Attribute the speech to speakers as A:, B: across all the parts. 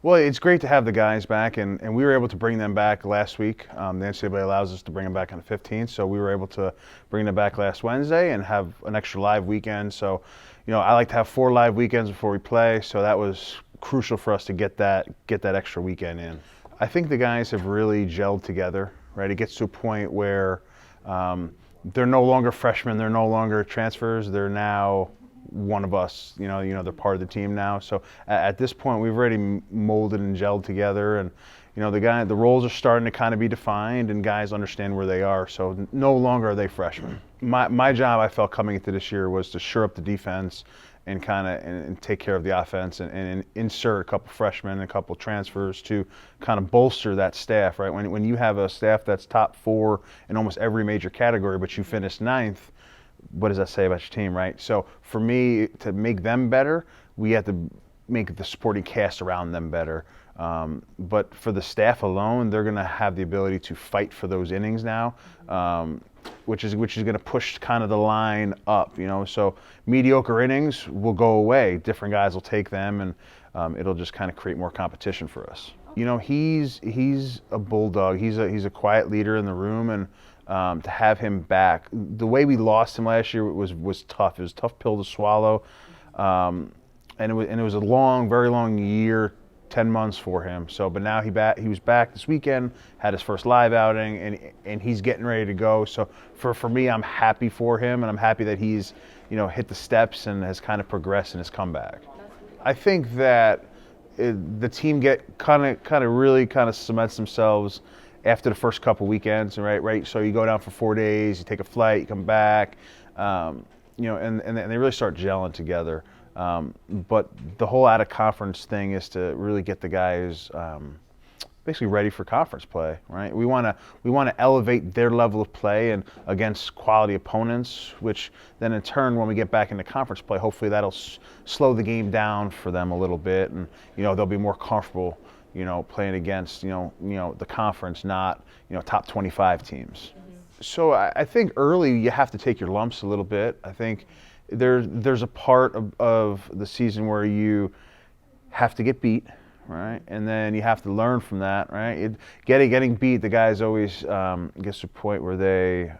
A: Well, it's great to have the guys back, and we were able to bring them back last week. The NCAA allows us to bring them back on the 15th, so we were able to bring them back last Wednesday and have an extra live weekend. So, I like to have 4 live weekends before we play, so that was crucial for us to get that extra weekend in. I think the guys have really gelled together, right? It gets to a point where they're no longer freshmen, they're no longer transfers, they're now one of us, they're part of the team now. So at this point, we've already molded and gelled together, and the roles are starting to kind of be defined, and guys understand where they are. So no longer are they freshmen. My job, I felt coming into this year, was to shore up the defense and and take care of the offense, and insert a couple freshmen and a couple transfers to kind of bolster that staff. Right, when you have a staff that's top 4 in almost every major category, but you finish 9th. What does that say about your team, right? So for me, to make them better, we have to make the supporting cast around them better. But for the staff alone, they're going to have the ability to fight for those innings now, which is going to push kind of the line up. So mediocre innings will go away. Different guys will take them, and it'll just kind of create more competition for us. He's a bulldog. He's a quiet leader in the room, and to have him back, the way we lost him last year was tough. It was a tough pill to swallow, and it was a very long year, 10 months for him. So, but now he was back this weekend, had his first live outing, and he's getting ready to go. So for me, I'm happy for him, and I'm happy that he's hit the steps and has kind of progressed in his comeback. I think that the team really cements themselves after the first couple weekends, right? So you go down for 4 days, you take a flight, you come back, and they really start gelling together. But the whole out of conference thing is to really get the guys basically ready for conference play, right? We want to elevate their level of play and against quality opponents, which then in turn, when we get back into conference play, hopefully that'll slow the game down for them a little bit, and they'll be more comfortable playing against, the conference, not, top 25 teams. So I think early you have to take your lumps a little bit. I think there's a part of the season where you have to get beat, right? And then you have to learn from that, right? Getting beat, the guys always gets to a point where they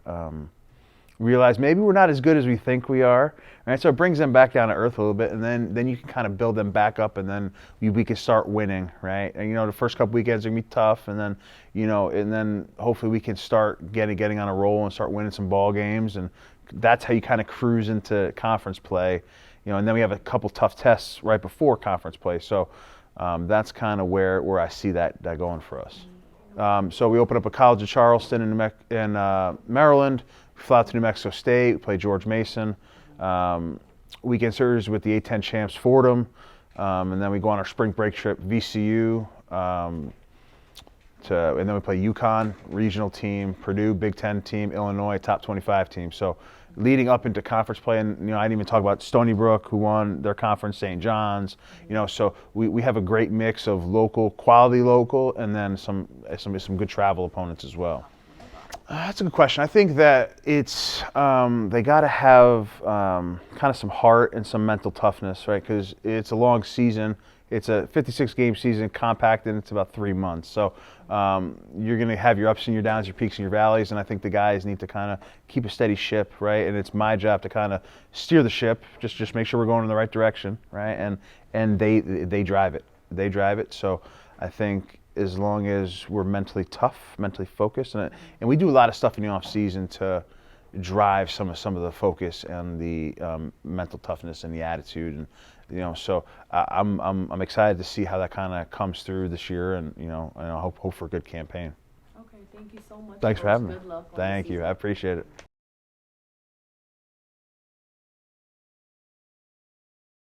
A: realize maybe we're not as good as we think we are, right? So it brings them back down to earth a little bit, and then you can kind of build them back up, and then we can start winning, right? And the first couple weekends are gonna be tough, and then hopefully we can start getting on a roll and start winning some ball games, and that's how you kind of cruise into conference play, and then we have a couple tough tests right before conference play. So that's kind of where I see that going for us. So we open up a College of Charleston in Maryland. We fly out to New Mexico State. We play George Mason. Weekend series with the A10 champs Fordham, and then we go on our spring break trip VCU. And then we play UConn, regional team, Purdue, Big Ten team, Illinois, top 25 team. So leading up into conference play, and I didn't even talk about Stony Brook, who won their conference, St. John's. So we have a great mix of quality local, and then some good travel opponents as well. That's a good question. I think that it's they got to have kind of some heart and some mental toughness, right? Because it's a long season. It's a 56-game season, compacted, and it's about 3 months. So you're going to have your ups and your downs, your peaks and your valleys, and I think the guys need to kind of keep a steady ship, right? And it's my job to kind of steer the ship, just make sure we're going in the right direction, right? And they drive it. They drive it. So I think as long as we're mentally tough, mentally focused, and we do a lot of stuff in the off season to drive some of the focus and the mental toughness and the attitude, and so I'm excited to see how that kind of comes through this year, and I hope for a good campaign.
B: Okay, thank you so much.
A: Thanks for having me.
B: Good luck.
A: Thank you. I appreciate it.